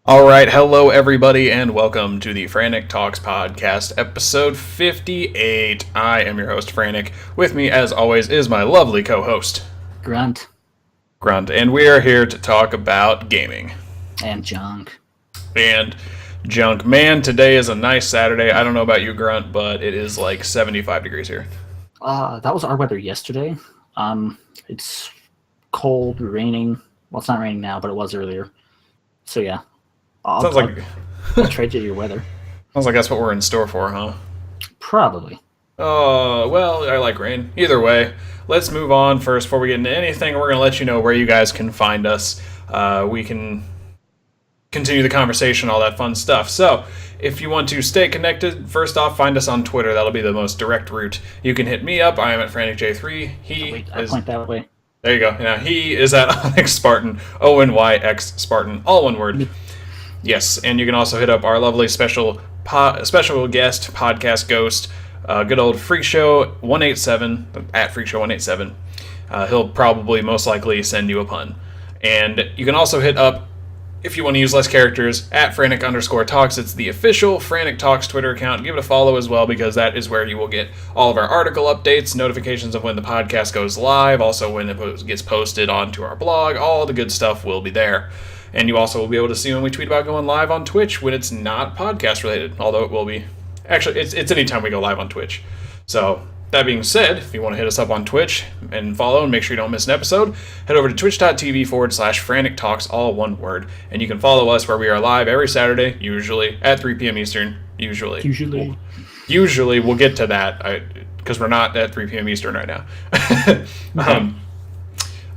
All right, hello everybody, and welcome to the Frantic Talks podcast, episode 58. I am your host, Frantic. With me, as always, is my lovely co-host, Grunt Grunt, and we are here to talk about gaming and junk. and junk. Man, today is a nice Saturday. I don't know about you, Grunt, but it is like 75 degrees here. That was our weather yesterday. It's cold, raining. Well, it's not raining now, but it was earlier. So yeah, Sounds like I'll trade you your weather. sounds like that's what we're in store for, huh? Probably. Oh, well, I like rain. Either way, let's move on first before we get into anything. We're going to let you know where you guys can find us. We can continue the conversation, all that fun stuff. So, if you want to stay connected, first off, find us on Twitter. That'll be the most direct route. You can hit me up. I am at FranticJ3. I point that way. There you go. Now, he is at Onyx Spartan, ONYX Spartan, all one word. Yes, and you can also hit up our lovely special guest podcast ghost, good old Freak Show 187 at Freak Show 187. He'll probably most likely send you a pun, and you can also hit up if you want to use less characters at Frantic_Talks. It's the official Frantic Talks Twitter account. Give it a follow as well because that is where you will get all of our article updates, notifications of when the podcast goes live, also when it gets posted onto our blog. All the good stuff will be there. And you also will be able to see when we tweet about going live on Twitch when it's not podcast related, although it will be. Actually, it's anytime we go live on Twitch. So, that being said, if you want to hit us up on Twitch and follow and make sure you don't miss an episode, head over to twitch.tv/Frantic Talks, all one word. And you can follow us where we are live every Saturday, usually at 3 p.m. Eastern. Usually we'll get to that because we're not at 3 p.m. Eastern right now. Okay.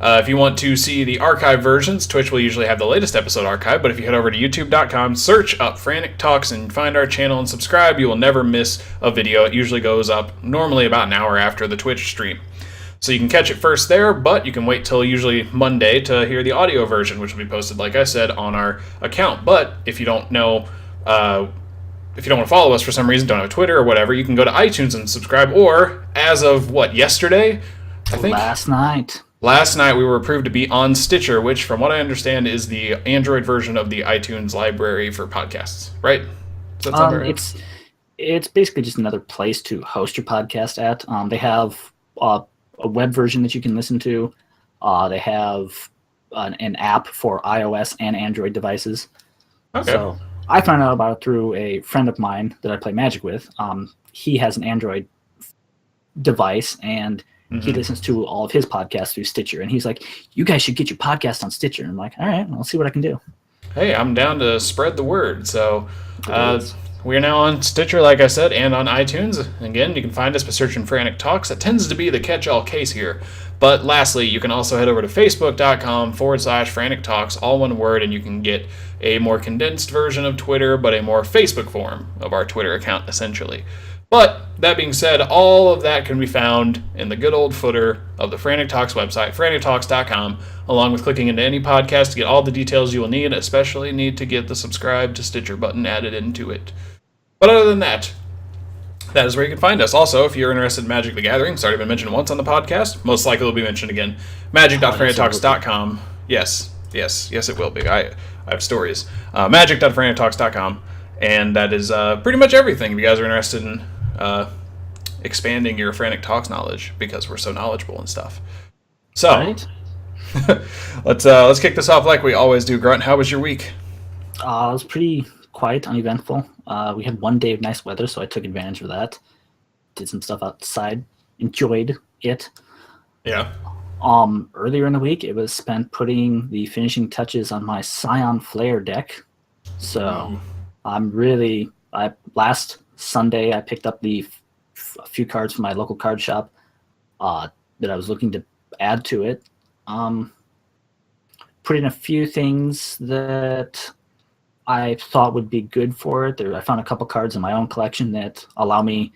If you want to see the archive versions, Twitch will usually have the latest episode archive, but if you head over to youtube.com, search up Frantic Talks and find our channel and subscribe, you will never miss a video. It usually goes up normally about an hour after the Twitch stream. So you can catch it first there, but you can wait till usually Monday to hear the audio version, which will be posted, like I said, on our account. But if you don't know, if you don't want to follow us for some reason, don't have Twitter or whatever, you can go to iTunes and subscribe, or as of, yesterday? I think? Last night we were approved to be on Stitcher, which from what I understand is the Android version of the iTunes library for podcasts, right? Does that sound right? It's basically just another place to host your podcast at. They have a web version that you can listen to. They have an app for iOS and Android devices. Okay. So I found out about it through a friend of mine that I play Magic with. He has an Android device, and he listens to all of his podcasts through Stitcher, and he's like, you guys should get your podcast on Stitcher. And I'm like, all right, I'll see what I can do. Hey, I'm down to spread the word. So we are now on Stitcher, like I said, and on iTunes. Again, you can find us by searching Frantic Talks. That tends to be the catch-all case here. But lastly, you can also head over to facebook.com/Frantic Talks, all one word, and you can get a more condensed version of Twitter, but a more Facebook form of our Twitter account, essentially. But, that being said, all of that can be found in the good old footer of the Frantic Talks website, frantictalks.com, along with clicking into any podcast to get all the details you will need, especially need to get the subscribe to Stitcher button added into it. But other than that, that is where you can find us. Also, if you're interested in Magic the Gathering, it's already been mentioned once on the podcast, most likely will be mentioned again, magic.frantictalks.com. Yes, it will be. I have stories. Magic.frantictalks.com, and that is pretty much everything if you guys are interested in expanding your Frantic Talks knowledge, because we're so knowledgeable and stuff. So, Right? let's kick this off like we always do. Grunt, how was your week? It was pretty quiet, uneventful. We had one day of nice weather, so I took advantage of that. Did some stuff outside, enjoyed it. Yeah. Earlier in the week, it was spent putting the finishing touches on my Scion Flare deck. So last Sunday I picked up a few cards from my local card shop that I was looking to add to it. Put in a few things that I thought would be good for it. I found a couple cards in my own collection that allow me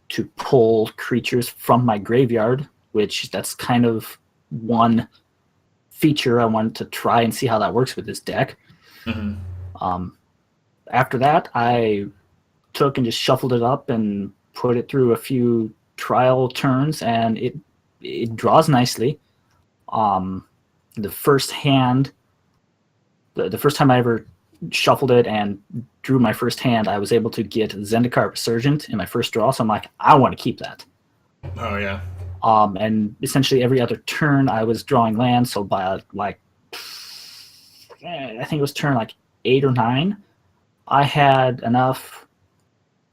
to pull creatures from my graveyard, which that's kind of one feature I wanted to try and see how that works with this deck. After that, I took and just shuffled it up and put it through a few trial turns, and it draws nicely. The first hand, the first time I ever shuffled it and drew my first hand, I was able to get Zendikar Resurgent in my first draw. So I'm like, I want to keep that. Oh, yeah. And essentially every other turn I was drawing lands. So by like, I think it was turn like 8 or 9, I had enough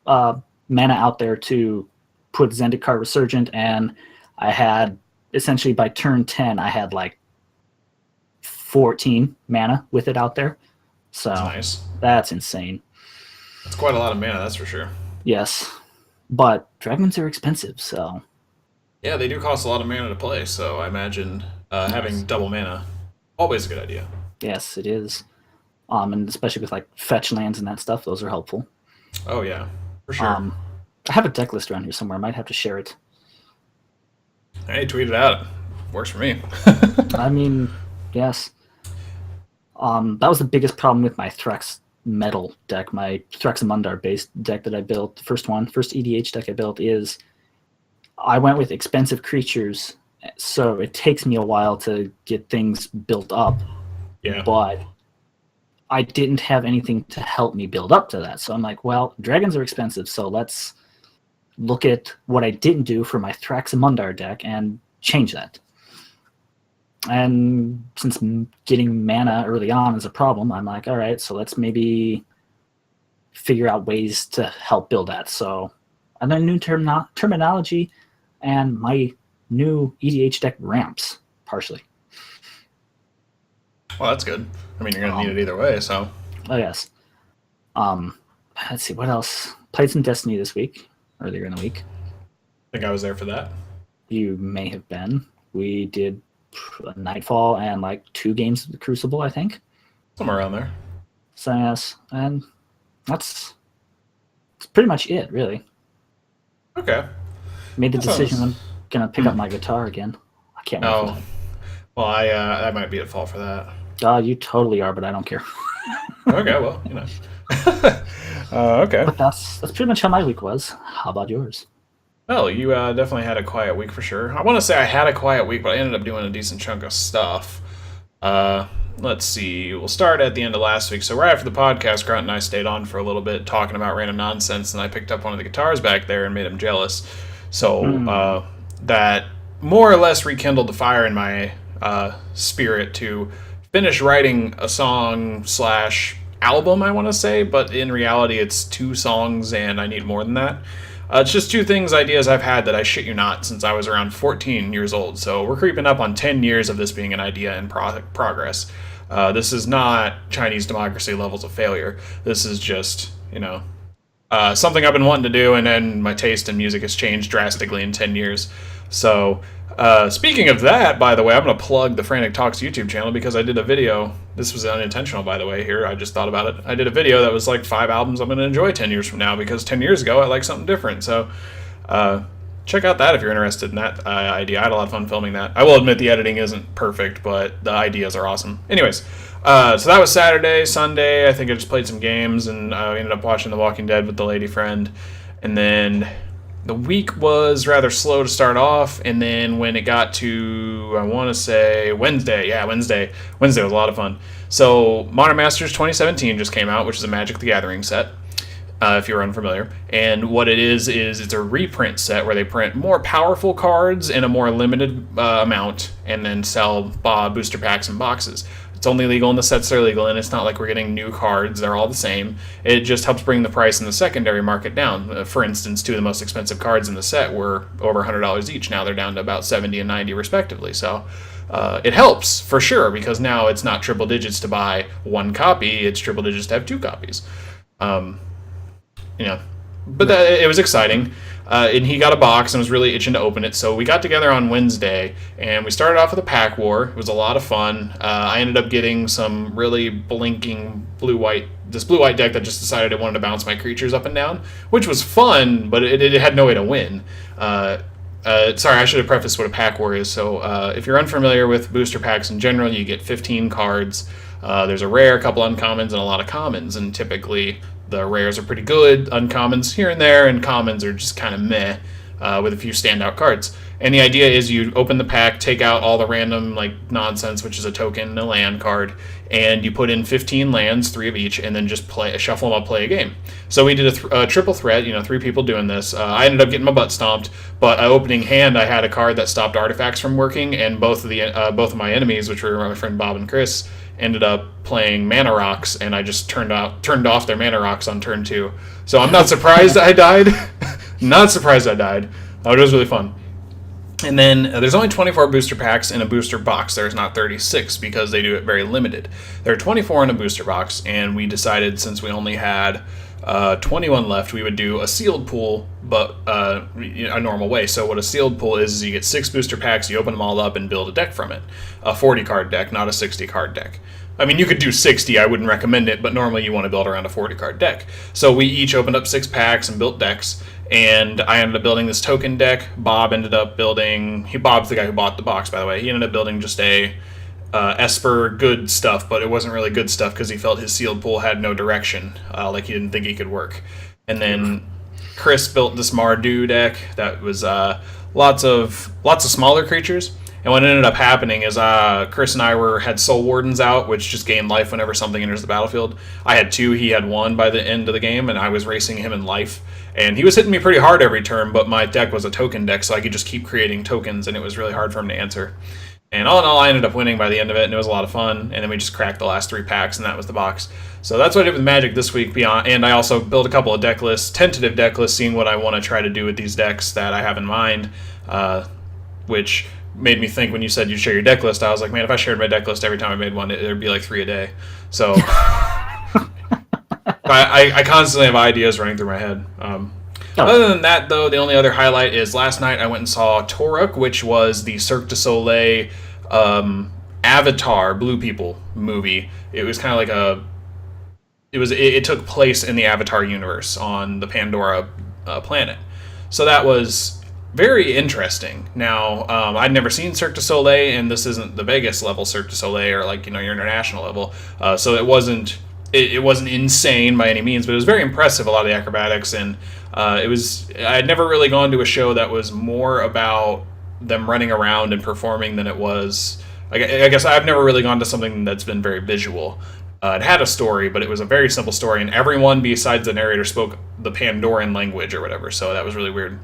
mana out there to put Zendikar Resurgent, and I had essentially by turn 10, I had like 14 mana with it out there. So That's nice. That's insane. That's quite a lot of mana, that's for sure. Yes. But dragons are expensive, so. Yeah, they do cost a lot of mana to play, so I imagine having double mana, always a good idea. Yes, it is. And especially with like fetch lands and that stuff, those are helpful. Oh, yeah, for sure. I have a deck list around here somewhere. I might have to share it. Hey, tweet it out. Works for me. I mean, yes. That was the biggest problem with my Threx Metal deck, my Thraxamundar based deck that I built. The first EDH deck I built is I went with expensive creatures, so it takes me a while to get things built up. Yeah. But I didn't have anything to help me build up to that. So I'm like, well, dragons are expensive, so let's look at what I didn't do for my Thraxamundar deck and change that. And since getting mana early on is a problem, I'm like, all right, so let's maybe figure out ways to help build that. So I learned new terminology, and my new EDH deck ramps partially. Well, that's good. I mean, you're going to need it either way, so. Oh, yes. Let's see, what else? Played some Destiny this week, earlier in the week. I think I was there for that. You may have been. We did Nightfall and like 2 games of the Crucible, I think. Somewhere around there. So, yes, and that's pretty much it, really. Okay. Made the decision I'm going to pick up my guitar again. I can't wait for that. Well, I might be at fault for that. You totally are, but I don't care. Okay, well, you know. Okay. But that's pretty much how my week was. How about yours? Well, you definitely had a quiet week for sure. I want to say I had a quiet week, but I ended up doing a decent chunk of stuff. Let's see. We'll start at the end of last week. So right after the podcast, Grunt and I stayed on for a little bit talking about random nonsense, and I picked up one of the guitars back there and made him jealous. So that more or less rekindled the fire in my spirit to finish writing a song / album, I want to say, but in reality it's 2 songs and I need more than that. It's just 2 ideas I've had that I shit you not since I was around 14 years old. So we're creeping up on 10 years of this being an idea in progress. This is not Chinese democracy levels of failure. This is just, something I've been wanting to do, and then my taste in music has changed drastically in 10 years. So, speaking of that, by the way, I'm going to plug the Frantic Talks YouTube channel because I did a video. This was unintentional, by the way, here. I just thought about it. I did a video that was like 5 albums I'm going to enjoy 10 years from now because 10 years ago I liked something different. So, check out that if you're interested in that idea. I had a lot of fun filming that. I will admit the editing isn't perfect, but the ideas are awesome. Anyways, so that was Saturday. Sunday, I think I just played some games, and I ended up watching The Walking Dead with the lady friend. And then the week was rather slow to start off, and then when it got to, I want to say Wednesday. Wednesday was a lot of fun. So Modern Masters 2017 just came out, which is a Magic the Gathering set. If you're unfamiliar. And what it is it's a reprint set where they print more powerful cards in a more limited amount and then sell booster packs and boxes. It's only legal in the sets they're legal in. It's not like we're getting new cards. They're all the same. It just helps bring the price in the secondary market down. For instance, 2 of the most expensive cards in the set were over $100 each. Now they're down to about $70 and $90 respectively. So it helps for sure because now it's not triple digits to buy 1 copy. It's triple digits to have 2 copies. But it was exciting. And he got a box and was really itching to open it. So we got together on Wednesday, and we started off with a pack war. It was a lot of fun. I ended up getting some really blinking blue-white deck that just decided it wanted to bounce my creatures up and down, which was fun, but it had no way to win. Sorry, I should have prefaced what a pack war is. So if you're unfamiliar with booster packs in general, you get 15 cards. There's a rare, a couple uncommons, and a lot of commons, and typically the rares are pretty good, uncommons here and there, and commons are just kind of meh. with a few standout cards. And the idea is you open the pack, take out all the random like nonsense, which is a token and a land card, and you put in 15 lands, 3 of each, and then just shuffle them up, play a game. So we did a triple threat, 3 people doing this. I ended up getting my butt stomped, but opening hand, I had a card that stopped artifacts from working, and both of my enemies, which were my friend Bob and Chris, ended up playing mana rocks, and I just turned off their mana rocks on turn 2. So I'm not surprised I died. Not surprised I died. It was really fun. And then there's only 24 booster packs in a booster box. There's not 36 because they do it very limited. There are 24 in a booster box, and we decided since we only had 21 left, we would do a sealed pool, but a normal way. So what a sealed pool is you get 6 booster packs, you open them all up, and build a deck from it. A 40-card deck, not a 60-card deck. I mean, you could do 60, I wouldn't recommend it, but normally you want to build around a 40-card deck. So we each opened up 6 packs and built decks, and I ended up building this token deck. Bob ended up building... Bob's the guy who bought the box, by the way. He ended up building just a Esper good stuff, but it wasn't really good stuff because he felt his sealed pool had no direction, like he didn't think he could work. And then Chris built this Mardu deck that was lots of smaller creatures. And what ended up happening is Chris and I had Soul Wardens out, which just gain life whenever something enters the battlefield. I had 2, he had 1 by the end of the game, and I was racing him in life. And he was hitting me pretty hard every turn, but my deck was a token deck, so I could just keep creating tokens, and it was really hard for him to answer. And all in all, I ended up winning by the end of it, and it was a lot of fun. And then we just cracked the last 3 packs, and that was the box. So that's what I did with Magic this week. And I also built a couple of deck lists, tentative deck lists, seeing what I want to try to do with these decks that I have in mind, which made me think when you said you share your deck list, I was like, man, if I shared my deck list every time I made one, there'd be like 3 a day. So I constantly have ideas running through my head. Other than that, though, the only other highlight is last night I went and saw Toruk, which was the Cirque du Soleil Avatar Blue People movie. It was kind of like it took place in the Avatar universe on the Pandora planet. So that was very interesting. Now, I'd never seen Cirque du Soleil, and this isn't the Vegas level Cirque du Soleil or like your international level. So it wasn't insane by any means, but it was very impressive. A lot of the acrobatics, and I'd never really gone to a show that was more about them running around and performing than it was. I guess I've never really gone to something that's been very visual. It had a story, but it was a very simple story, and everyone besides the narrator spoke the Pandoran language or whatever. So that was really weird.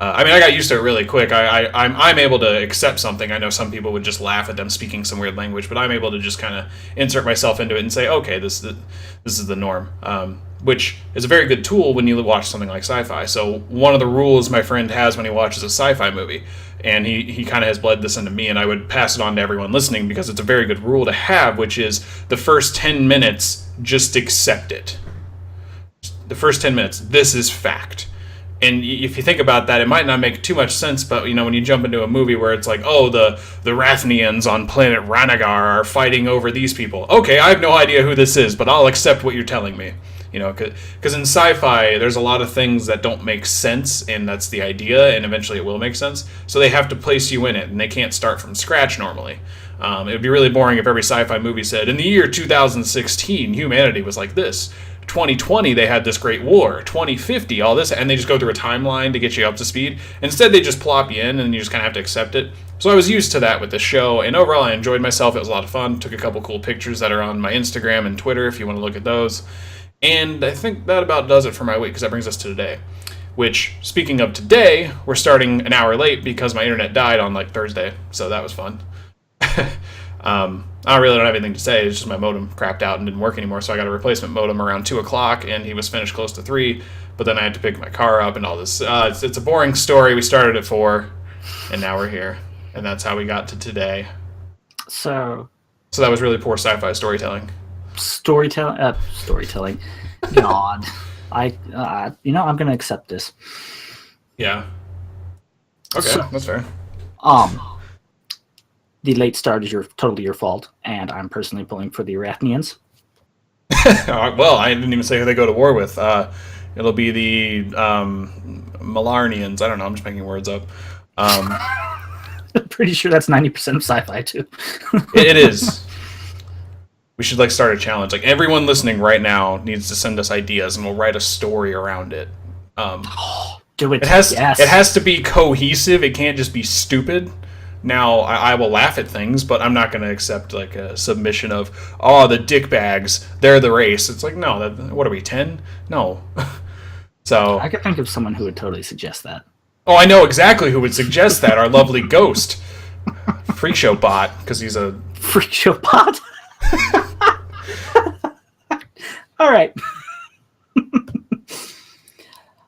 I got used to it really quick. I'm able to accept something. I know some people would just laugh at them speaking some weird language, but I'm able to just kind of insert myself into it and say, okay, this is the norm, which is a very good tool when you watch something like sci-fi. So one of the rules my friend has when he watches a sci-fi movie, and he kind of has bled this into me, and I would pass it on to everyone listening because it's a very good rule to have, which is the first 10 minutes, just accept it. The first 10 minutes, this is fact. And if you think about that, it might not make too much sense, but when you jump into a movie where it's like, oh, the Rathnians on planet Ranagar are fighting over these people. Okay, I have no idea who this is, but I'll accept what you're telling me. Because in sci-fi, there's a lot of things that don't make sense, and that's the idea, and eventually it will make sense. So they have to place you in it, and they can't start from scratch normally. It would be really boring if every sci-fi movie said, in the year 2016, humanity was like this. 2020 they had this great war, 2050 all this, and they just go through a timeline to get you up to speed. Instead they just plop you in and you just kind of have to accept it. So I was used to that with the show, and overall I enjoyed myself. It was a lot of fun. Took a couple cool pictures that are on my Instagram and Twitter if you want to look at those. And I think that about does it for my week, because that brings us to today, which, speaking of today, we're starting an hour late because my internet died on like Thursday, so that was fun. I really don't have anything to say. It's just my modem crapped out and didn't work anymore, so I got a replacement modem around 2 o'clock, and he was finished close to 3, but then I had to pick my car up and all this. It's a boring story. We started at 4, and now we're here, and that's how we got to today. So that was really poor sci-fi storytelling. Storytelling. God. I'm going to accept this. Yeah. Okay, that's fair. The late start is totally your fault, and I'm personally pulling for the Arathnians. Well, I didn't even say who they go to war with. It'll be the Malarnians. I don't know. I'm just making words up. I'm pretty sure that's 90% of sci-fi too. It is. We should start a challenge. Everyone listening right now needs to send us ideas, and we'll write a story around it. Do it. It has to be cohesive. It can't just be stupid. Now, I will laugh at things, but I'm not going to accept like a submission of, oh, the dick bags, they're the race. It's like, no, what are we, 10? No. So I could think of someone who would totally suggest that. Oh, I know exactly who would suggest that. Our lovely ghost. Freak Show bot, because he's a... Freak Show bot? All right.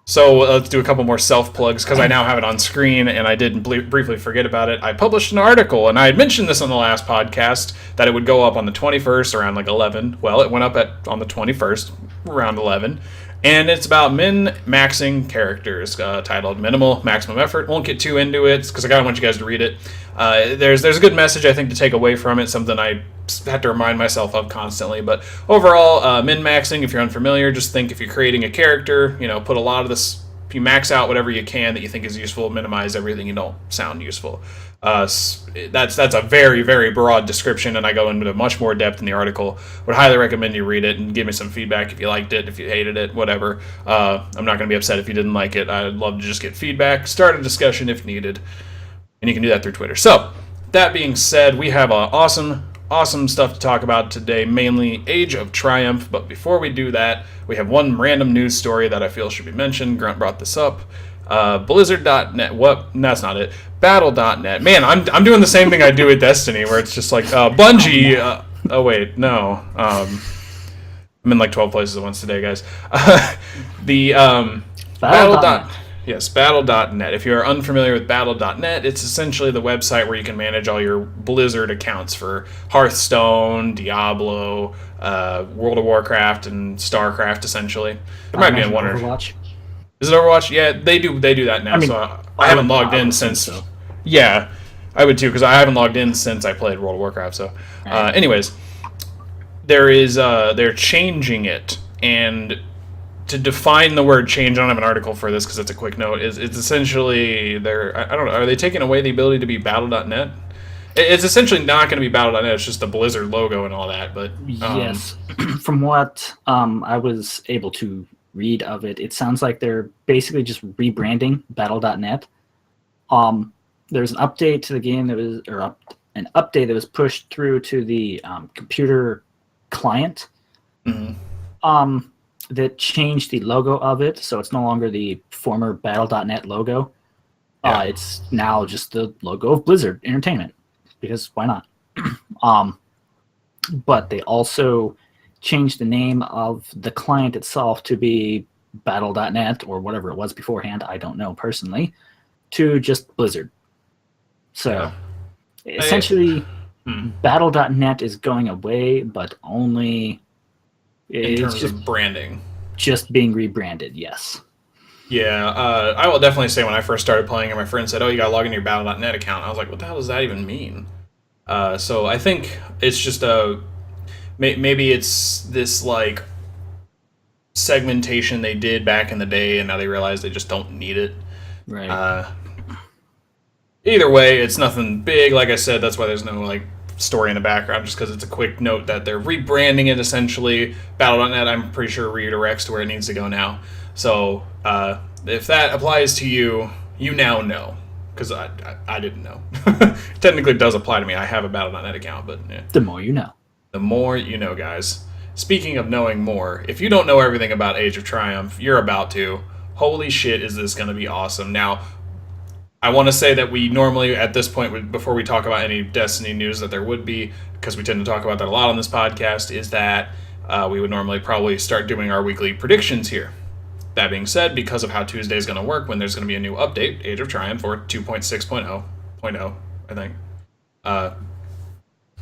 So let's do a couple more self-plugs, because I now have it on screen, and I did briefly forget about it. I published an article, and I had mentioned this on the last podcast, that it would go up on the 21st around like 11. Well, it went up on the 21st around 11. And it's about min-maxing characters, titled Minimal Maximum Effort. Won't get too into it, because I kind of want you guys to read it. There's a good message, I think, to take away from it, something I have to remind myself of constantly. But overall, min-maxing, if you're unfamiliar, just think if you're creating a character, put a lot of this, you max out whatever you can that you think is useful, minimize everything you don't sound useful. That's a very, very broad description, and I go into much more depth in the article. Would highly recommend you read it and give me some feedback if you liked it, if you hated it, whatever. I'm not going to be upset if you didn't like it. I'd love to just get feedback, start a discussion if needed, and you can do that through Twitter. So, that being said, we have awesome stuff to talk about today, mainly Age of Triumph. But before we do that, we have one random news story that I feel should be mentioned. Grunt brought this up. Blizzard.net. What? That's not it. Battle.net. Man, I'm doing the same thing I do with Destiny, where it's just like Bungie. Oh wait, no. I'm in like 12 places at once today, guys. The Battle.net. Yes, Battle.net. If you're unfamiliar with Battle.net, it's essentially the website where you can manage all your Blizzard accounts for Hearthstone, Diablo, World of Warcraft, and StarCraft. Essentially, there might be in one or Overwatch. Is it Overwatch? Yeah, they do that now. So I haven't logged in since. So. Yeah, I would too, because I haven't logged in since I played World of Warcraft. So, anyways, they're changing it, and to define the word change, I don't have an article for this because it's a quick note. It's essentially I don't know. Are they taking away the ability to be Battle.net? It's essentially not going to be Battle.net. It's just the Blizzard logo and all that. But yes, from what I was able to read of it, it sounds like they're basically just rebranding Battle.net. There's an update to the game an update that was pushed through to the computer client. Mm-hmm. That changed the logo of it, so it's no longer the former Battle.net logo. Yeah. It's now just the logo of Blizzard Entertainment, because why not? But they also changed the name of the client itself to be Battle.net, or whatever it was beforehand, I don't know personally, to just Blizzard. So, essentially, Battle.net is going away, but only... In terms of branding. Just being rebranded, yes. Yeah, I will definitely say when I first started playing and my friend said, oh, you gotta log into your Battle.net account, I was like, what the hell does that even mean? So I think it's just maybe it's this, like, segmentation they did back in the day, and now they realize they just don't need it. Right. Either way, it's nothing big. Like I said, that's why there's no, like, story in the background, just because it's a quick note that they're rebranding it, essentially. Battle.net, I'm pretty sure, redirects to where it needs to go now. So, if that applies to you, you now know. Because I didn't know. Technically, it does apply to me. I have a Battle.net account, but... Yeah. The more you know. The more you know, guys. Speaking of knowing more, if you don't know everything about Age of Triumph, you're about to. Holy shit, is this going to be awesome. Now, I want to say that we normally, at this point, before we talk about any Destiny news that there would be, because we tend to talk about that a lot on this podcast, is that we would normally probably start doing our weekly predictions here. That being said, because of how Tuesday is going to work, when there's going to be a new update, Age of Triumph, or 2.6.0, I think,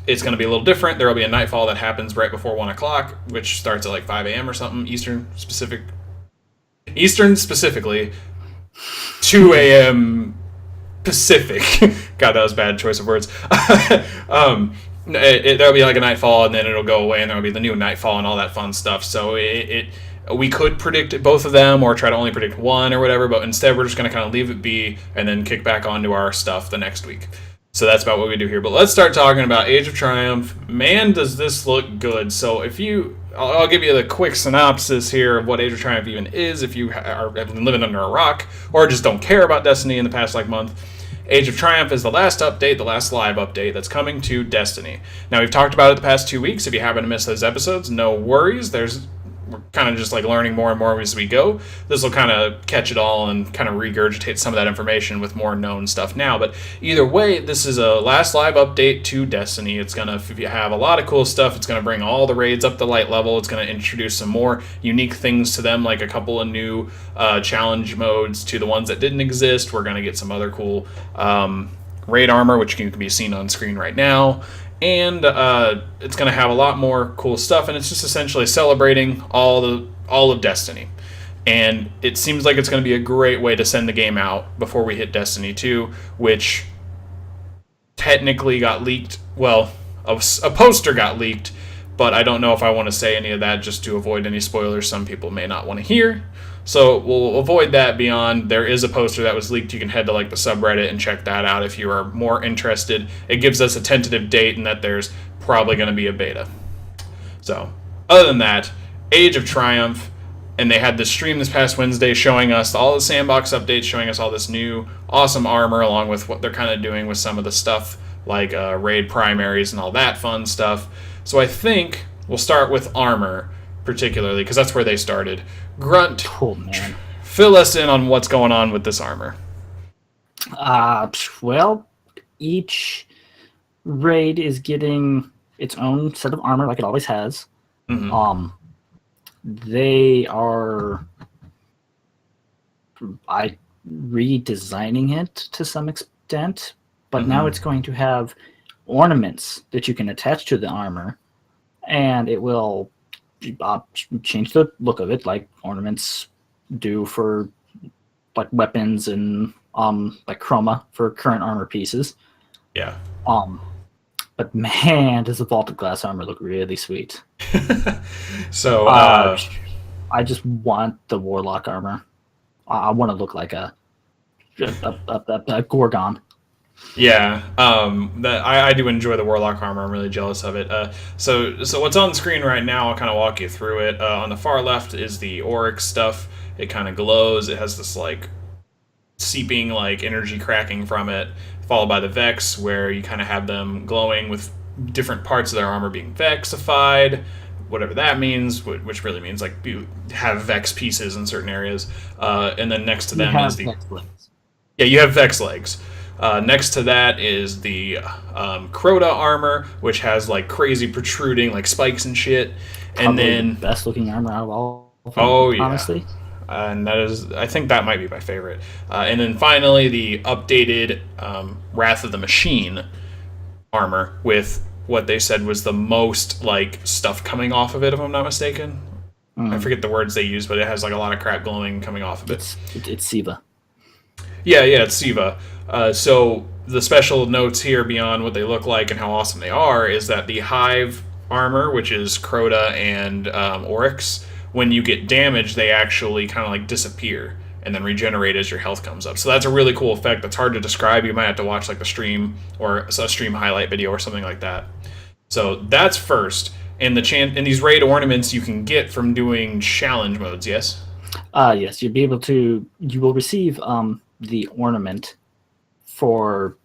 it's going to be a little different. There will be a nightfall that happens right before 1 o'clock, which starts at like 5 a.m. or something, Eastern specifically, 2 a.m. Pacific. God, that was a bad choice of words. There'll be like a nightfall, and then it'll go away, and there'll be the new nightfall and all that fun stuff. So we could predict both of them, or try to only predict one or whatever, but instead we're just going to kind of leave it be and then kick back onto our stuff the next week. So that's about what we do here. But let's start talking about Age of Triumph. Man, does this look good. So if you I'll give you the quick synopsis here of what Age of Triumph even is if you have been living under a rock or just don't care about Destiny in the past month. Age of Triumph is the last update, the last live update that's coming to Destiny. Now, we've talked about it the past 2 weeks. If you happen to miss those episodes, no worries. We're kind of just like learning more and more as we go. This will kind of catch it all and kind of regurgitate some of that information with more known stuff now. But either way, this is a last live update to Destiny. It's going to have a lot of cool stuff. It's going to bring all the raids up to light level. It's going to introduce some more unique things to them, like a couple of new challenge modes to the ones that didn't exist. We're going to get some other cool raid armor, which can be seen on screen right now. And it's going to have a lot more cool stuff, and it's just essentially celebrating all of Destiny. And it seems like it's going to be a great way to send the game out before we hit Destiny 2, which technically got leaked. Well, a poster got leaked, but I don't know if I want to say any of that just to avoid any spoilers some people may not want to hear. So we'll avoid that beyond. There is a poster that was leaked. You can head to like the subreddit and check that out if you are more interested. It gives us a tentative date and that there's probably going to be a beta. So other than that, Age of Triumph, and they had this stream this past Wednesday showing us all the sandbox updates, showing us all this new awesome armor along with what they're kind of doing with some of the stuff like raid primaries and all that fun stuff. So I think we'll start with armor particularly because that's where they started. Grunt, Oh, man. Fill us in on what's going on with this armor. Well, each raid is getting its own set of armor like it always has. Mm-hmm. They are redesigning it to some extent, but now it's going to have ornaments that you can attach to the armor, and it will change the look of it like ornaments do for like weapons and like chroma for current armor pieces. Yeah. But man, does the vaulted glass armor look really sweet. So I just want the warlock armor. I want to look like a Gorgon. Yeah, I do enjoy the Warlock armor. I'm really jealous of it. So what's on the screen right now, I'll kind of walk you through it. On the far left is the Oryx stuff. It kind of glows. It has this like seeping like energy cracking from it, followed by the Vex, where you kind of have them glowing with different parts of their armor being Vexified, whatever that means, which really means like you have Vex pieces in certain areas. And then next to them is the Vex legs. Yeah, you have Vex legs. Next to that is the Crota armor, which has like crazy protruding like spikes and shit. And then the best looking armor out of all of them, Oh yeah, honestly. And I think that might be my favorite. And then finally the updated Wrath of the Machine armor with what they said was the most like stuff coming off of it, if I'm not mistaken. I forget the words they use, but it has like a lot of crap glowing coming off of it. It's Siva. Yeah, it's Siva. So the special notes here beyond what they look like and how awesome they are is that the Hive armor, which is Crota and Oryx, when you get damaged, they actually kind of like disappear and then regenerate as your health comes up. So that's a really cool effect that's hard to describe. You might have to watch like the stream or a stream highlight video or something like that. So that's first. And and these raid ornaments you can get from doing challenge modes, yes? Yes, you will receive the ornament for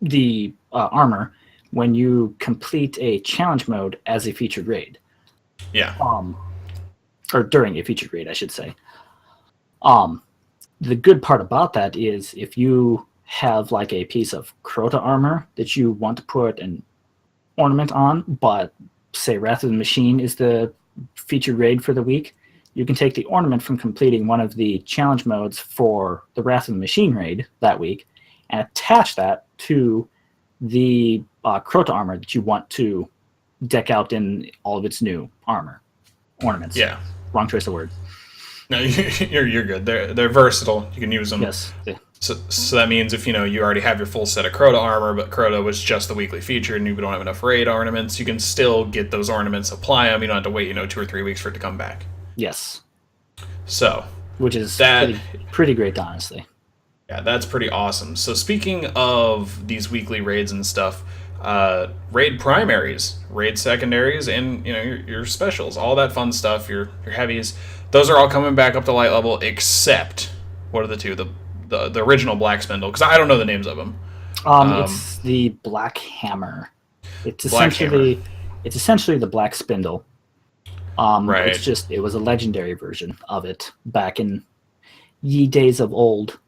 the armor when you complete a challenge mode as a featured raid. Yeah. Or during a featured raid, I should say. The good part about that is if you have like a piece of Crota armor that you want to put an ornament on, but say Wrath of the Machine is the featured raid for the week, you can take the ornament from completing one of the challenge modes for the Wrath of the Machine raid that week and attach that to the Crota armor that you want to deck out in all of its new armor ornaments. Yeah. Wrong choice of word. No, you're good. They're versatile. You can use them. Yes. So that means if you already have your full set of Crota armor, but Crota was just the weekly feature and you don't have enough raid ornaments, you can still get those ornaments, apply them. You don't have to wait 2 or 3 weeks for it to come back. Yes. So which is pretty great, honestly. Yeah, that's pretty awesome. So speaking of these weekly raids and stuff, raid primaries, raid secondaries, and your specials, all that fun stuff, your heavies. Those are all coming back up to light level, except what are the two? The original Black Spindle, because I don't know the names of them. It's the Black Hammer. It's Black Hammer. essentially the Black Spindle. Right. It's just it was a legendary version of it back in ye days of old.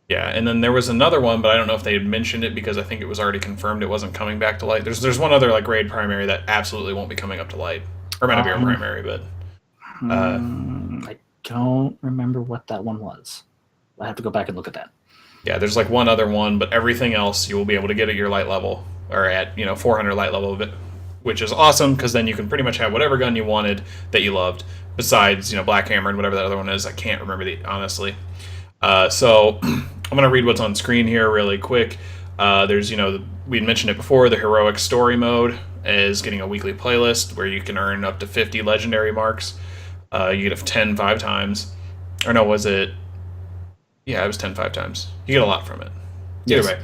Yeah, and then there was another one, but I don't know if they had mentioned it because I think it was already confirmed it wasn't coming back to light. There's one other like raid primary that absolutely won't be coming up to light, or might not be a Um, primary, but uh, I don't remember what that one was. I have to go back and look at that. yeah, there's like one other one, but everything else you will be able to get at your light level or at 400 light level of it, which is awesome because then you can pretty much have whatever gun you wanted that you loved. Besides Black Hammer and whatever that other one is, I can't remember the honestly. So I'm going to read what's on screen here really quick. There's, we had mentioned it before, the heroic story mode is getting a weekly playlist where you can earn up to 50 legendary marks. You get a 10 5 times. Or no, was it? Yeah, it was 10 5 times. You get a lot from it. Either Yes. way.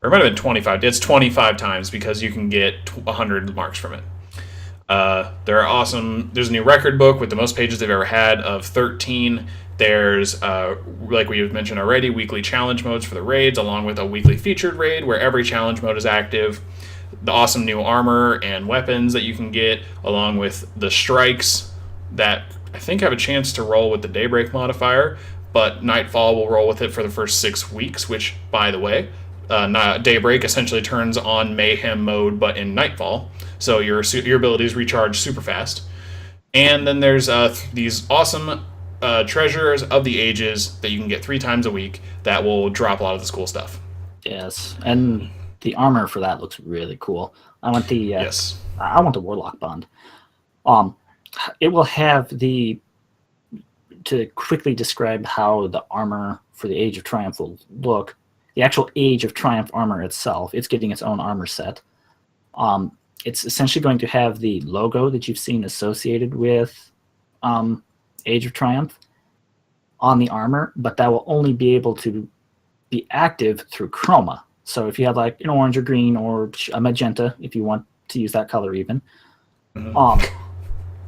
Or it might have been 25. It's 25 times because you can get 100 marks from it. There are awesome. There's a new record book with the most pages they've ever had of 13. There's, like we've mentioned already, weekly challenge modes for the raids, along with a weekly featured raid where every challenge mode is active. The awesome new armor and weapons that you can get, along with the strikes that I think have a chance to roll with the Daybreak modifier, but Nightfall will roll with it for the first 6 weeks, which, by the way, Daybreak essentially turns on Mayhem mode, but in Nightfall, so your abilities recharge super fast. And then there's these awesome treasures of the ages that you can get 3 times a week that will drop a lot of this cool stuff. Yes, and the armor for that looks really cool. I want the Yes. I want the Warlock Bond. It will have the to quickly describe how the armor for the Age of Triumph will look. The actual Age of Triumph armor itself, it's getting its own armor set. It's essentially going to have the logo that you've seen associated with Age of Triumph on the armor, but that will only be able to be active through chroma. So if you have like an orange or green or a magenta, if you want to use that color even,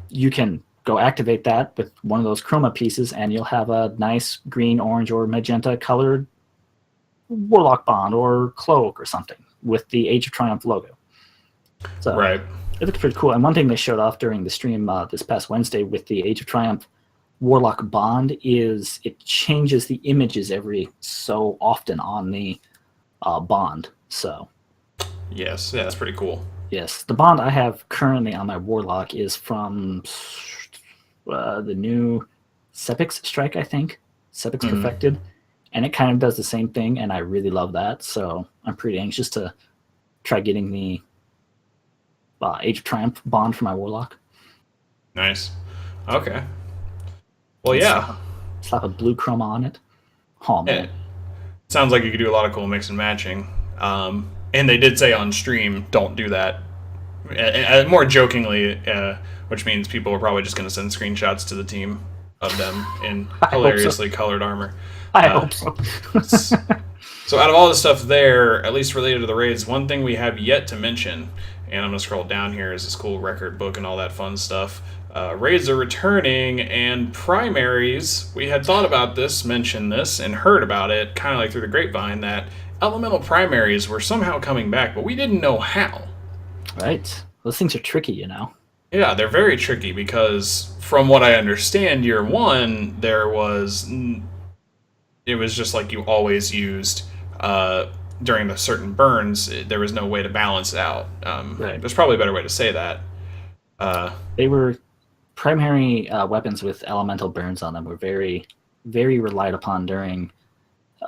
you can go activate that with one of those chroma pieces and you'll have a nice green, orange, or magenta colored Warlock Bond or cloak or something with the Age of Triumph logo. So Right. it looks pretty cool. And one thing they showed off during the stream this past Wednesday with the Age of Triumph Warlock Bond is it changes the images every so often on the bond. So Yes. Yeah, that's pretty cool. yes, the bond I have currently on my Warlock is from the new Sepix Strike, I think. Sepix Perfected. And it kind of does the same thing, and I really love that. So I'm pretty anxious to try getting the Age of Triumph bond for my Warlock. Nice. Okay. Well, yeah. Slap a blue chroma on it. Oh, man. It sounds like you could do a lot of cool mix and matching. And they did say on stream, don't do that. More jokingly, which means people are probably just going to send screenshots to the team of them in hilariously colored armor. I hope so. So out of all the stuff there, at least related to the raids, one thing we have yet to mention, and I'm going to scroll down here, is this cool record book and all that fun stuff. Raids are returning, and primaries, we had thought about this, mentioned this, and heard about it, kind of like through the grapevine, that elemental primaries were somehow coming back, but we didn't know how. Right. Those things are tricky, you know. Yeah, they're very tricky because from what I understand, year one, it was just like you always used during the certain burns. There was no way to balance it out. Right. There's probably a better way to say that. They were primary weapons with elemental burns on them were very, very relied upon during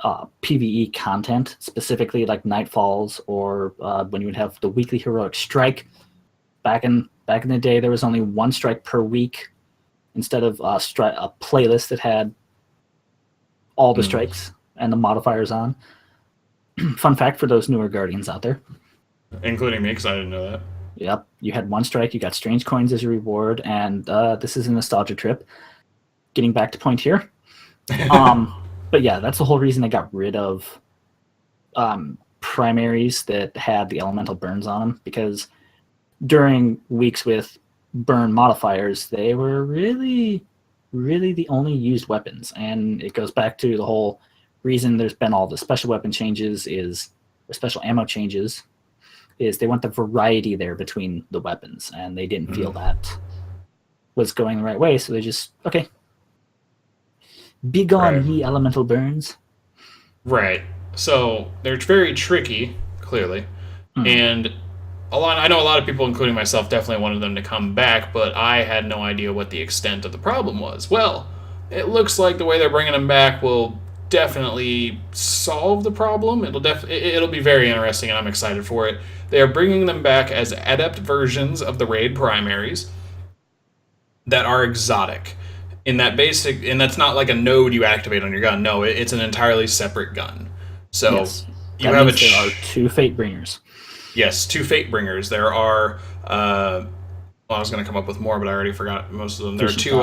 PvE content, specifically like Nightfalls or when you would have the weekly heroic strike. Back in the day, there was only one strike per week instead of a playlist that had all the strikes and the modifiers on. Fun fact for those newer Guardians out there. Including me, because I didn't know that. Yep, you had one strike, you got strange coins as a reward, and this is a nostalgia trip. Getting back to point here. But yeah, that's the whole reason they got rid of primaries that had the elemental burns on them, because during weeks with burn modifiers, they were really the only used weapons. And it goes back to the whole reason there's been all the special weapon changes or special ammo changes, is they want the variety there between the weapons, and they didn't feel that was going the right way, so they just, okay, be gone, Right. ye elemental burns. Right. So they're very tricky, clearly, and I know a lot of people, including myself, definitely wanted them to come back, but I had no idea what the extent of the problem was. Well, it looks like the way they're bringing them back will definitely solve the problem. It'll be very interesting, and I'm excited for it. They are bringing them back as adept versions of the raid primaries that are exotic. And that's not like a node you activate on your gun. No, it's an entirely separate gun. So Yes, you that have means there are 2 fate bringers. Yes, 2 fate bringers. There are. Well, I was going to come up with more, but I already forgot most of them. There are 2.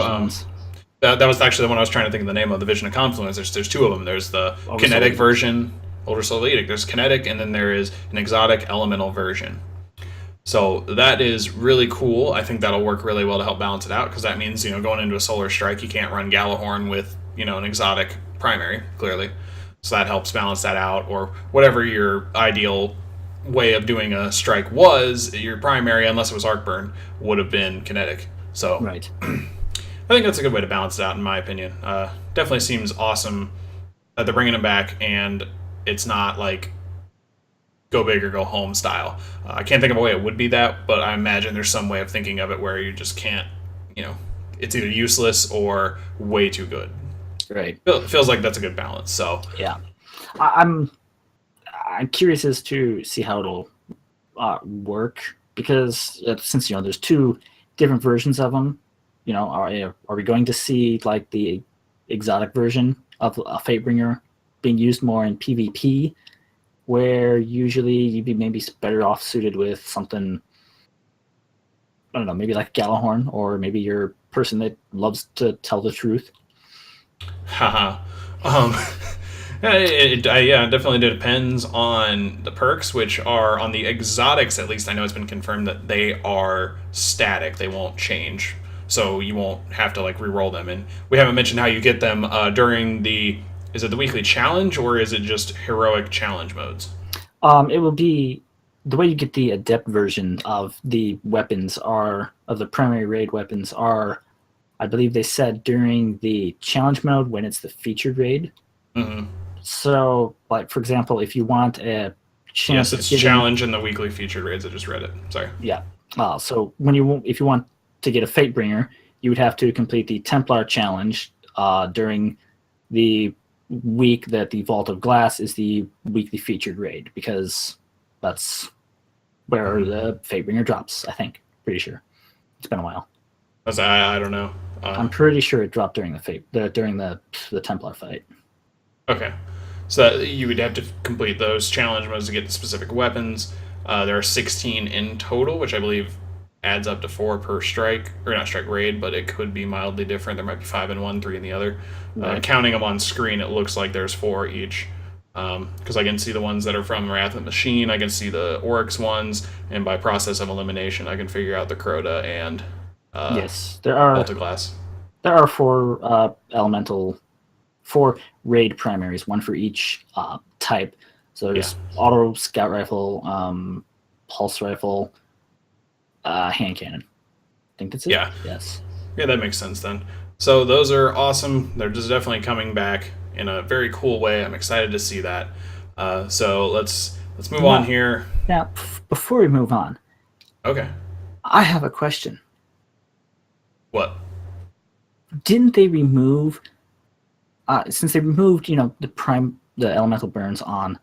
That was actually the one I was trying to think of the name of. The Vision of Confluence. There's 2 of them. There's the kinetic version, Older Soul Edict. There's kinetic, and then there is an exotic elemental version. So that is really cool. I think that'll work really well to help balance it out, because that means, going into a Solar Strike, you can't run Galahorn with, an exotic primary, clearly. So that helps balance that out, or whatever your ideal way of doing a strike was, your primary, unless it was Arcburn, would have been kinetic. So Right. I think that's a good way to balance it out, in my opinion. Definitely seems awesome that they're bringing them back, and it's not like go big or go home style. I can't think of a way it would be that, but I imagine there's some way of thinking of it where you just can't, it's either useless or way too good. Right. It feels like that's a good balance. So yeah, I'm curious as to see how it'll work, because since there's 2 different versions of them, are we going to see like the exotic version of a Fatebringer being used more in PvP, where usually you'd be maybe better off suited with something, I don't know, maybe like Galahorn, or maybe you're a person that loves to tell the truth? Haha. It definitely depends on the perks, which are on the exotics. At least I know it's been confirmed that they are static; they won't change, so you won't have to like re-roll them. And we haven't mentioned how you get them during the. Is it the weekly challenge, or is it just heroic challenge modes? It will be the way you get the adept version of the weapons of the primary raid weapons are, I believe they said, during the challenge mode when it's the featured raid. Mm-hmm. So, like, for example, if you want a chance, yes, it's challenge in the weekly featured raids. I just read it. Sorry. Yeah. So if you want to get a Fatebringer, you would have to complete the Templar challenge during the week that the Vault of Glass is the weekly featured raid, because that's where the Fatebringer drops. I think, pretty sure. It's been a while. I don't know. I'm pretty sure it dropped during during the Templar fight. Okay. So you would have to complete those challenge modes to get the specific weapons. There are 16 in total, which I believe adds up to 4 per strike, or not strike raid, but it could be mildly different. There might be 5 in one, 3 in the other. Right. Counting them on screen, it looks like there's 4 each. Because I can see the ones that are from Wrath of the Machine, I can see the Oryx ones, and by process of elimination, I can figure out the Crota and yes, there are Glass. There are 4 raid primaries, 1 for each type. So there's auto scout rifle, pulse rifle, hand cannon. I think that's it. Yeah. Yes. Yeah, that makes sense then. So those are awesome. They're just definitely coming back in a very cool way. I'm excited to see that. So let's move on here. Now, before we move on, okay, I have a question. What? Didn't they remove? Since they removed, the elemental burns on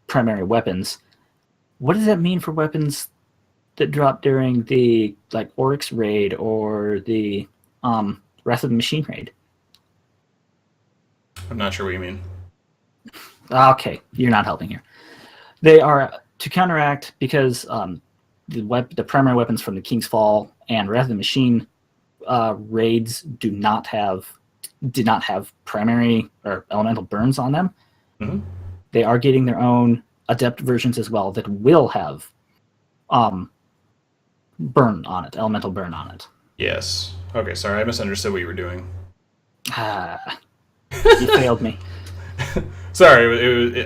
primary weapons, what does that mean for weapons that drop during the Oryx raid or the Wrath of the Machine raid? I'm not sure what you mean. Okay, you're not helping here. They are to counteract, because the primary weapons from the King's Fall and Wrath of the Machine raids did not have primary or elemental burns on them. Mm-hmm. they are getting their own adept versions as well that will have burn on it, elemental burn on it. Yes. Okay, sorry, I misunderstood what you were doing. You failed me. Sorry,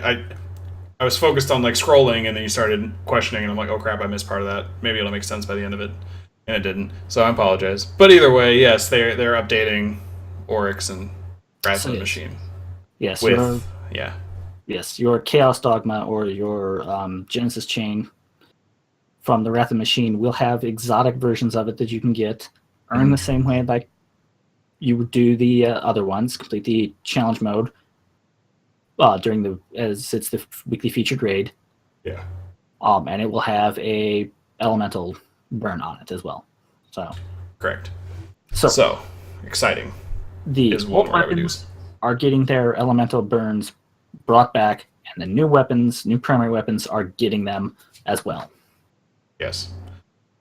I was focused on like scrolling, and then you started questioning, and I'm like, oh crap, I missed part of that. Maybe it'll make sense by the end of it, and it didn't. So I apologize. But either way, yes, they're updating Oryx and Wrath of the Machine. Yes, Yes, your Chaos Dogma or your Genesis Chain from the Wrath of the Machine will have exotic versions of it that you can get, earn the same way like you would do the other ones, complete the challenge mode as it's the weekly feature grade. Yeah. And it will have a elemental burn on it as well. So correct. So exciting. The is one old word I would weapons use. are getting their elemental burns brought back, and the new weapons, new primary weapons, are getting them as well. Yes.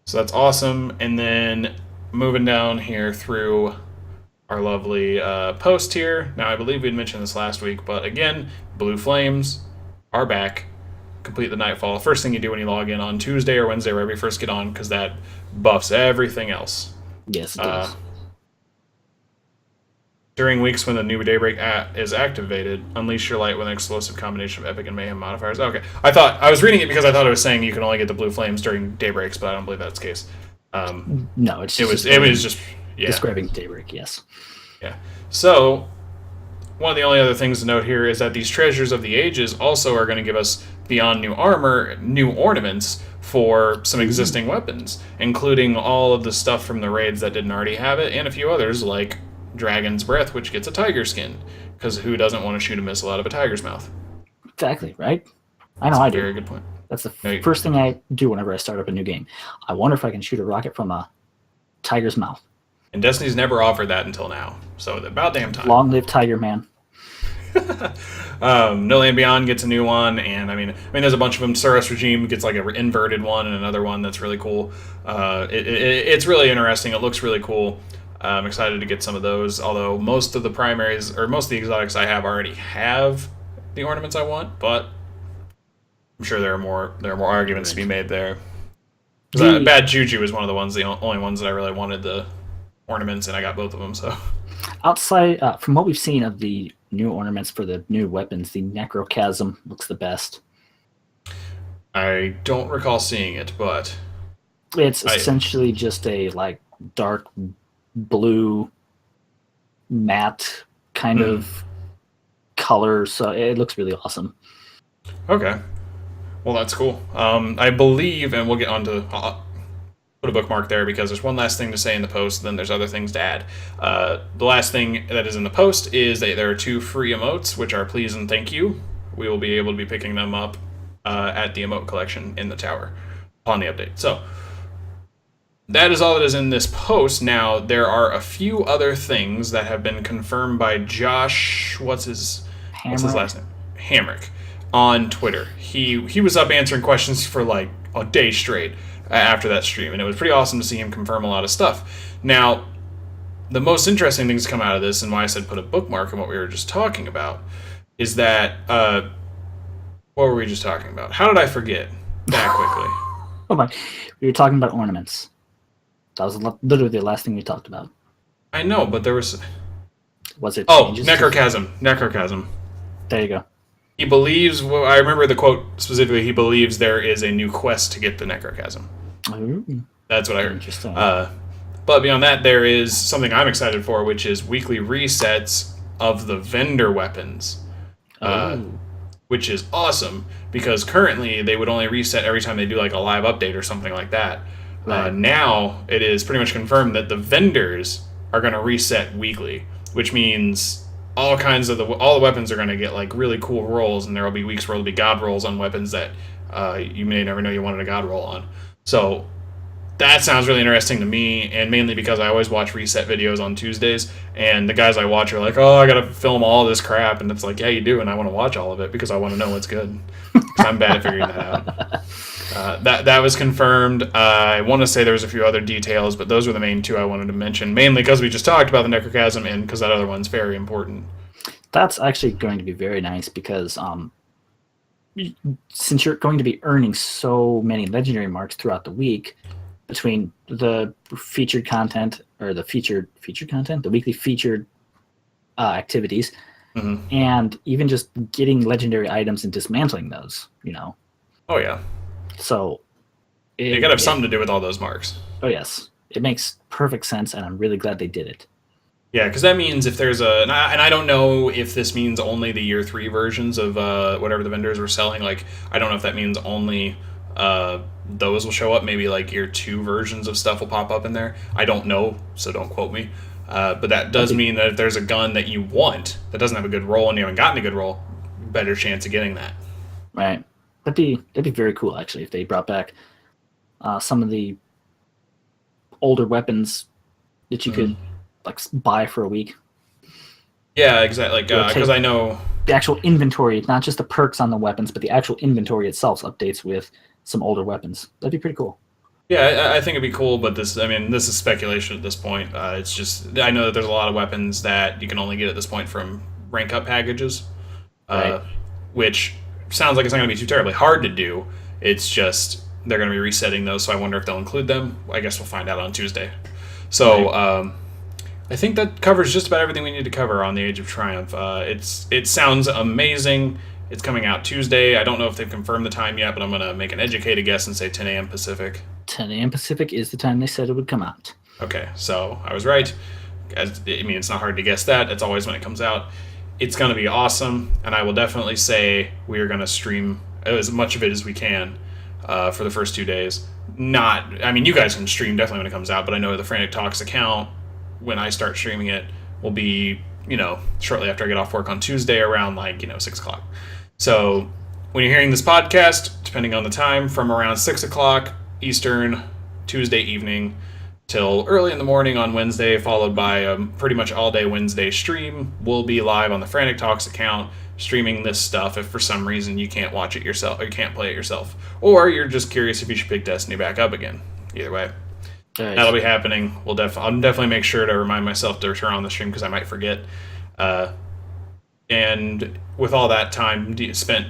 So that's awesome. And then moving down here through our lovely post here. Now, I believe we'd mentioned this last week, but again, Blue Flames are back. Complete the Nightfall. First thing you do when you log in on Tuesday or Wednesday, wherever you first get on, because that buffs everything else. Yes, it does. During weeks when the new Daybreak is activated, unleash your light with an explosive combination of Epic and Mayhem modifiers. Okay. I was reading it because I thought it was saying you can only get the Blue Flames during Daybreaks, but I don't believe that's the case. No, it was just describing Daybreak, yes. Yeah. So, one of the only other things to note here is that these Treasures of the Ages also are going to give us, beyond new armor, new ornaments for some existing weapons, including all of the stuff from the raids that didn't already have it, and a few others like Dragon's Breath, which gets a tiger skin, because who doesn't want to shoot a missile out of a tiger's mouth? Exactly, right? I know I do. Very good point. That's the first thing I do whenever I start up a new game. I wonder if I can shoot a rocket from a tiger's mouth. And Destiny's never offered that until now, so about damn time. Long live Tiger Man. No Land Beyond gets a new one, and I mean, there's a bunch of them. Suros Regime gets like an inverted one, and another one that's really cool. It's really interesting. It looks really cool. I'm excited to get some of those. Although most of the primaries or most of the exotics I have already have the ornaments I want, but I'm sure there are more arguments to be made there. Bad Juju is one of the only ones that I really wanted the ornaments, and I got both of them. So outside from what we've seen of the new ornaments for the new weapons, the Necrochasm looks the best. I don't recall seeing it, but it's essentially just a like dark blue matte kind of color, so it looks really awesome. Okay, well that's cool. I believe, and we'll get on to put a bookmark there because there's one last thing to say in the post, then there's other things to add. The last thing that is in the post is that there are 2 free emotes, which are please and thank you. We will be able to be picking them up at the emote collection in the tower upon the update. So that is all that is in this post. Now, there are a few other things that have been confirmed by Josh, what's his last name? Hamrick, on Twitter. He was up answering questions for like a day straight after that stream, and it was pretty awesome to see him confirm a lot of stuff. Now, the most interesting things to come out of this, and why I said put a bookmark in what we were just talking about, is that, what were we just talking about? How did I forget that quickly? Oh my, we were talking about ornaments. That was literally the last thing we talked about. I know, but there was... Was it... Oh, Necrochasm. There you go. He believes... Well, I remember the quote specifically. He believes there is a new quest to get the Necrochasm. Ooh. That's what I heard. Interesting. But beyond that, there is something I'm excited for, which is weekly resets of the vendor weapons. Which is awesome, because currently they would only reset every time they do like a live update or something like that. Right. Now it is pretty much confirmed that the vendors are going to reset weekly, which means all the weapons are going to get like really cool rolls, and there will be weeks where there will be god rolls on weapons that you may never know you wanted a god roll on. So that sounds really interesting to me, and mainly because I always watch reset videos on Tuesdays, and the guys I watch are like, oh, I gotta film all this crap, and it's like, yeah, you do, and I want to watch all of it because I want to know what's good. I'm bad at figuring that out. That was confirmed. I want to say there was a few other details, but those were the main 2 I wanted to mention, mainly because we just talked about the Necrochasm, and because that other one's very important. That's actually going to be very nice, because since you're going to be earning so many legendary marks throughout the week, between the featured content or the featured content, the weekly featured activities, and even just getting legendary items and dismantling those, Oh yeah. So You gotta have something to do with all those marks. Oh yes, it makes perfect sense, and I'm really glad they did it. Yeah, because that means if there's and I don't know if this means only the year 3 versions of whatever the vendors were selling. Like, I don't know if that means only those will show up. Maybe like year 2 versions of stuff will pop up in there. I don't know, so don't quote me. But that does mean that if there's a gun that you want that doesn't have a good roll and you haven't gotten a good roll, better chance of getting that. Right. That'd be very cool, actually, if they brought back some of the older weapons that you could like buy for a week. Yeah, exactly. Like, because I know the actual inventory, not just the perks on the weapons, but the actual inventory itself updates with some older weapons. That'd be pretty cool. Yeah, I think it'd be cool, but this is speculation at this point. It's just, I know that there's a lot of weapons that you can only get at this point from rank up packages, right. Which sounds like it's not going to be too terribly hard to do. It's just they're going to be resetting those, so I wonder if they'll include them. I guess we'll find out on Tuesday. So I think that covers just about everything we need to cover on the Age of Triumph. It sounds amazing. It's coming out Tuesday. I don't know if they've confirmed the time yet, but I'm going to make an educated guess and say 10 a.m. Pacific. 10 a.m. Pacific is the time they said it would come out. Okay, so I was right. It's not hard to guess that. It's always when it comes out. It's going to be awesome, and I will definitely say we are going to stream as much of it as we can for the first 2 days. You guys can stream definitely when it comes out, but I know the Frantic Talks account, when I start streaming it, will be, shortly after I get off work on Tuesday around 6 o'clock. So when you're hearing this podcast, depending on the time, from around 6 o'clock Eastern, Tuesday evening, till early in the morning on Wednesday, followed by a pretty much all-day Wednesday stream. We'll be live on the Frantic Talks account, streaming this stuff if for some reason you can't watch it yourself, or you can't play it yourself, or you're just curious if you should pick Destiny back up again. Either way. Nice. That'll be happening. I'll definitely make sure to remind myself to return on the stream because I might forget. And with all that time spent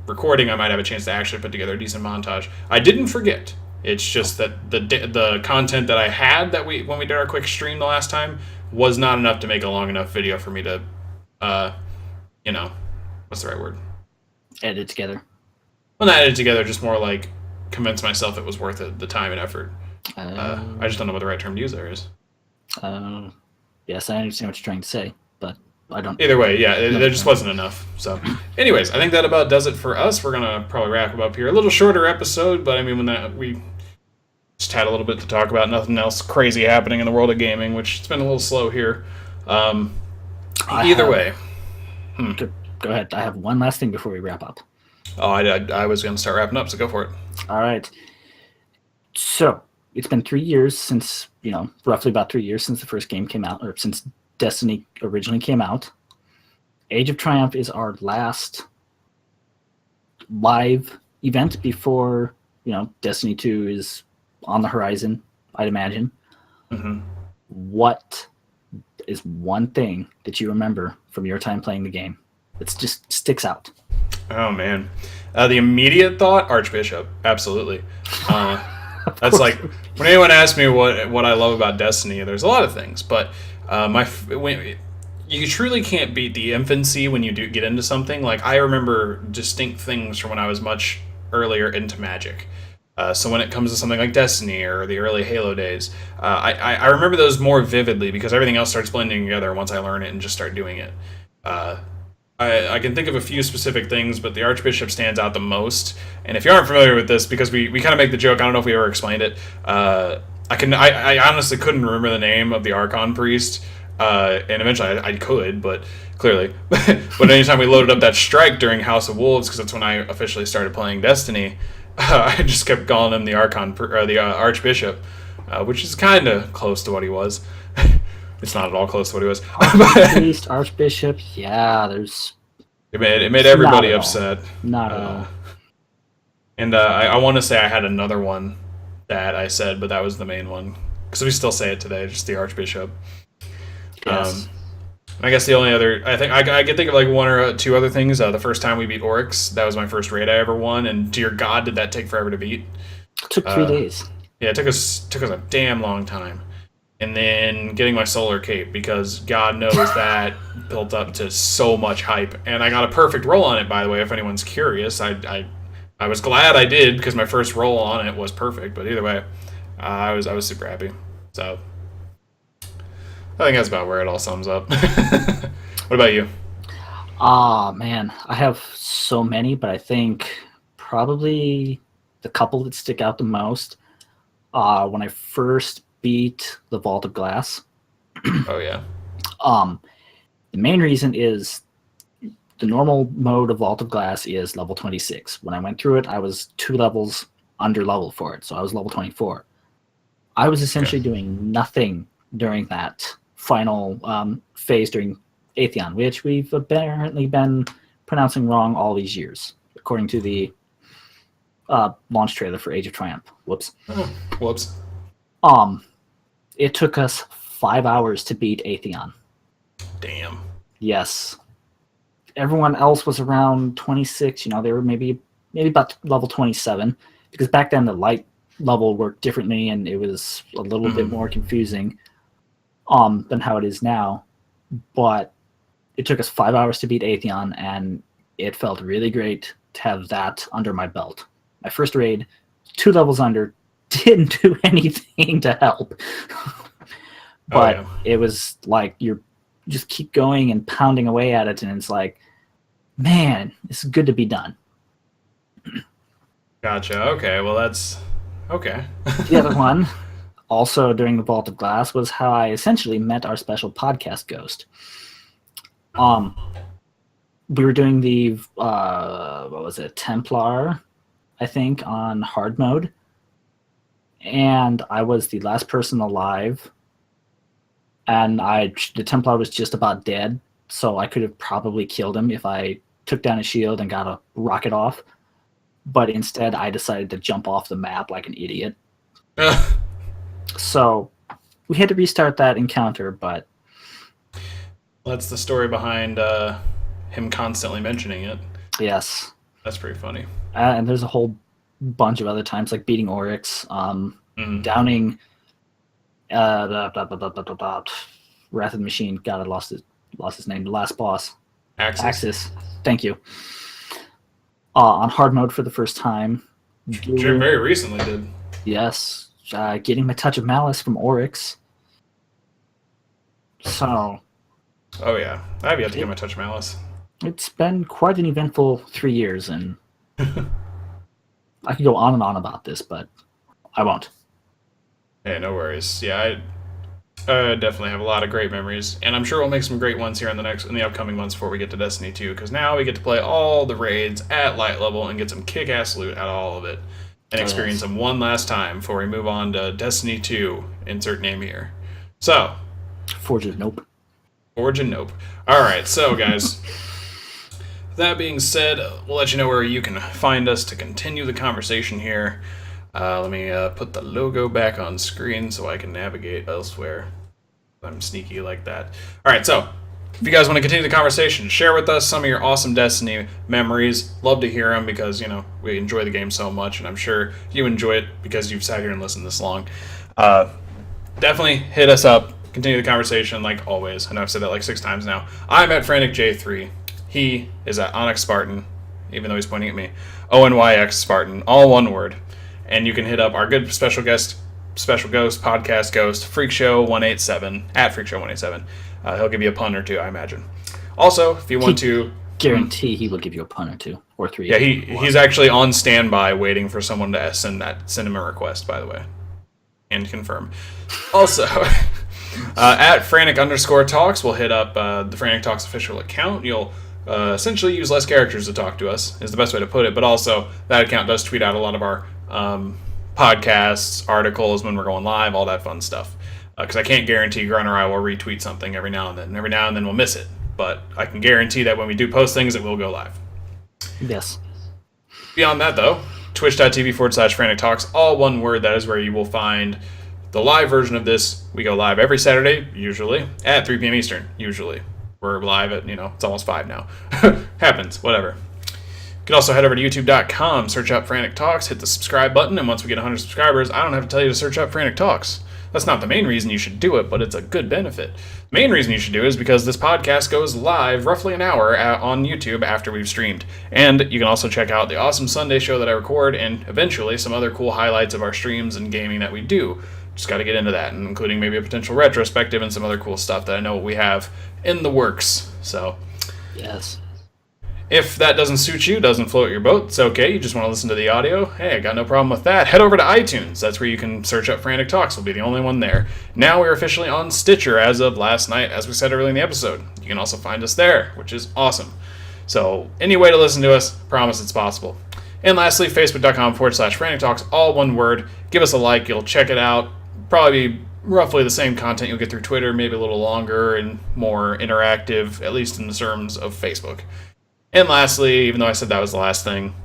recording, I might have a chance to actually put together a decent montage. I didn't forget. It's just that the content that I had when we did our quick stream the last time was not enough to make a long enough video for me to, what's the right word? Edit together. Well, not edit together, just more like convince myself it was worth it, the time and effort. I just don't know what the right term to use there is. Yes, I understand what you're trying to say, but I don't. Either way, yeah, there just wasn't enough. So, anyways, I think that about does it for us. We're gonna probably wrap up here. A little shorter episode, but we just had a little bit to talk about. Nothing else crazy happening in the world of gaming, which it's been a little slow here. Either way. Go ahead. I have one last thing before we wrap up. Oh, I was going to start wrapping up, so go for it. All right. So, it's been 3 years since, roughly about 3 years since the first game came out, or since Destiny originally came out. Age of Triumph is our last live event before, Destiny 2 is on the horizon, I'd imagine. Mm-hmm. What is one thing that you remember from your time playing the game that just sticks out? Oh, man. The immediate thought, Archbishop. Absolutely. That's like, when anyone asks me what I love about Destiny, there's a lot of things, but you truly can't beat the infancy when you do get into something. Like, I remember distinct things from when I was much earlier into Magic. So when it comes to something like Destiny or the early Halo days, I remember those more vividly because everything else starts blending together once I learn it and just start doing it. I can think of a few specific things, but the Archbishop stands out the most. And if you aren't familiar with this, because we kind of make the joke, I don't know if we ever explained it, I honestly couldn't remember the name of the Archon Priest, and eventually I could, but clearly. But anytime we loaded up that strike during House of Wolves, because that's when I officially started playing Destiny, I just kept calling him the Archbishop, which is kind of close to what he was. It's not at all close to what he was. Priest, Archbishop, yeah, there's... It made everybody upset. Not at all. And I want to say I had another one that I said, but that was the main one. Because we still say it today, just the Archbishop. Yes. I guess the only other, I think I could think of like one or two other things. The first time we beat Oryx, that was my first raid I ever won, and dear God, did that take forever to beat. It took 3 days. Yeah, it took us a damn long time. And then getting my solar cape, because God knows that built up to so much hype, and I got a perfect roll on it. By the way, if anyone's curious, I was glad I did because my first roll on it was perfect. But either way, I was super happy. So I think that's about where it all sums up. What about you? Ah, man, I have so many, but I think probably the couple that stick out the most. When I first beat the Vault of Glass, Oh yeah. um, the main reason is the normal mode of Vault of Glass is level 26. When I went through it, I was 2 levels under level for it, so I was level 24. I was essentially doing nothing during that final phase during Atheon, which we've apparently been pronouncing wrong all these years, according to the launch trailer for Age of Triumph. Whoops. Oh, whoops. It took us 5 hours to beat Atheon. Damn. Yes. Everyone else was around 26. They were maybe about level 27, because back then the light level worked differently and it was a little bit more confusing than how it is now. But it took us 5 hours to beat Atheon, and it felt really great to have that under my belt. My first raid, 2 levels under, didn't do anything to help. But it was like you just keep going and pounding away at it, and it's like, man, it's good to be done. Gotcha. Okay. Well, that's okay. The other one, also during the Vault of Glass, was how I essentially met our special podcast ghost. We were doing the what was it, Templar, I think, on hard mode, and I was the last person alive, and the Templar was just about dead, so I could have probably killed him if I took down his shield and got a rocket off. But instead, I decided to jump off the map like an idiot. So we had to restart that encounter, but that's the story behind him constantly mentioning it. yes. That's pretty funny. And there's a whole bunch of other times, like beating Oryx, downing Wrath of the Machine. God, I lost his name. The last boss. Axis. Thank you. On hard mode for the first time. Jim very recently did. Yes. Getting my touch of malice from Oryx. So. Oh yeah, I've yet to get my touch of malice. It's been quite an eventful 3 years, and I could go on and on about this, but I won't. Hey, no worries. Yeah, I definitely have a lot of great memories, and I'm sure we'll make some great ones here in the upcoming months before we get to Destiny 2, because now we get to play all the raids at light level and get some kick-ass loot out of all of it, and experience them one last time before we move on to Destiny 2, insert name here. So, Forge of Nope. Origin Nope. Alright, so guys, that being said, we'll let you know where you can find us to continue the conversation here. Let me put the logo back on screen so I can navigate elsewhere. I'm sneaky like that. Alright, so, if you guys want to continue the conversation, share with us some of your awesome Destiny memories. Love to hear them because, we enjoy the game so much, and I'm sure you enjoy it because you've sat here and listened this long. Definitely hit us up. Continue the conversation like always. I know I've said that like 6 times now. I'm at Frantic J3. He is at Onyx Spartan, even though he's pointing at me. ONYX Spartan, all one word. And you can hit up our good special ghost, podcast ghost, Freak Show 187, at Freak Show 187. He'll give you a pun or two, I imagine. Also, if you want to... Guarantee he will give you a pun or 2 or 3. Yeah, he's actually on standby waiting for someone to send him a request, by the way. And confirm. Also... at Frantic_Talks, we'll hit up the Frantic Talks official account. You'll essentially use less characters to talk to us, is the best way to put it. But also, that account does tweet out a lot of our podcasts, articles when we're going live, all that fun stuff. Because I can't guarantee Grunt or I will retweet something every now and then. Every now and then we'll miss it. But I can guarantee that when we do post things, it will go live. Yes. Beyond that, though, twitch.tv/Frantic Talks, all one word. That is where you will find the live version of this. We go live every Saturday, usually, at 3 p.m. Eastern, usually. We're live at, it's almost 5 now. Happens, whatever. You can also head over to youtube.com, search up Frantic Talks, hit the subscribe button, and once we get 100 subscribers, I don't have to tell you to search up Frantic Talks. That's not the main reason you should do it, but it's a good benefit. The main reason you should do it is because this podcast goes live roughly an hour on YouTube after we've streamed. And you can also check out the awesome Sunday show that I record, and eventually some other cool highlights of our streams and gaming that we do. Just got to get into that, including maybe a potential retrospective and some other cool stuff that I know we have in the works. So, yes. If that doesn't suit you, doesn't float your boat, it's okay. You just want to listen to the audio. Hey, I got no problem with that. Head over to iTunes. That's where you can search up Frantic Talks. We'll be the only one there. Now we're officially on Stitcher as of last night, as we said earlier in the episode. You can also find us there, which is awesome. So, any way to listen to us, promise it's possible. And lastly, facebook.com/Frantic Talks, all one word. Give us a like. You'll check it out. Probably be roughly the same content you'll get through Twitter, maybe a little longer and more interactive, at least in the terms of Facebook. And lastly, even though I said that was the last thing,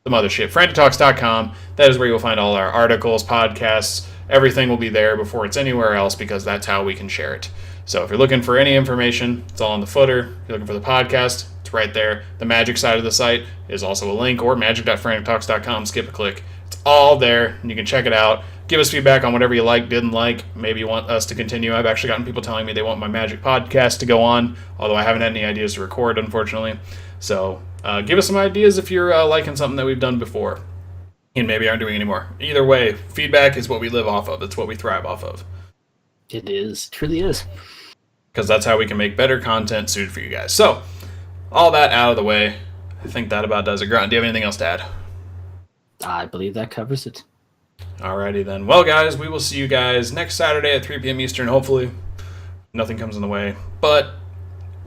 the mothership, frantictalks.com. That is where you'll find all our articles, podcasts, everything will be there before it's anywhere else because that's how we can share it. So if you're looking for any information, it's all in the footer. If you're looking for the podcast, it's right there. The magic side of the site is also a link, or magic.frantictalks.com. Skip a click. It's all there, and you can check it out. Give us feedback on whatever you like, didn't like. Maybe you want us to continue. I've actually gotten people telling me they want my Magic podcast to go on, although I haven't had any ideas to record, unfortunately. So give us some ideas if you're liking something that we've done before and maybe aren't doing anymore. Either way, feedback is what we live off of. It's what we thrive off of. It is. Truly is. Because that's how we can make better content suited for you guys. So, all that out of the way, I think that about does it. Grunt, do you have anything else to add? I believe that covers it. Alrighty then. Well, guys, we will see you guys next Saturday at 3 p.m. Eastern. Hopefully, nothing comes in the way. But,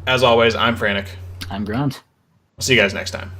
as always, I'm Frantic. I'm Grunt. See you guys next time.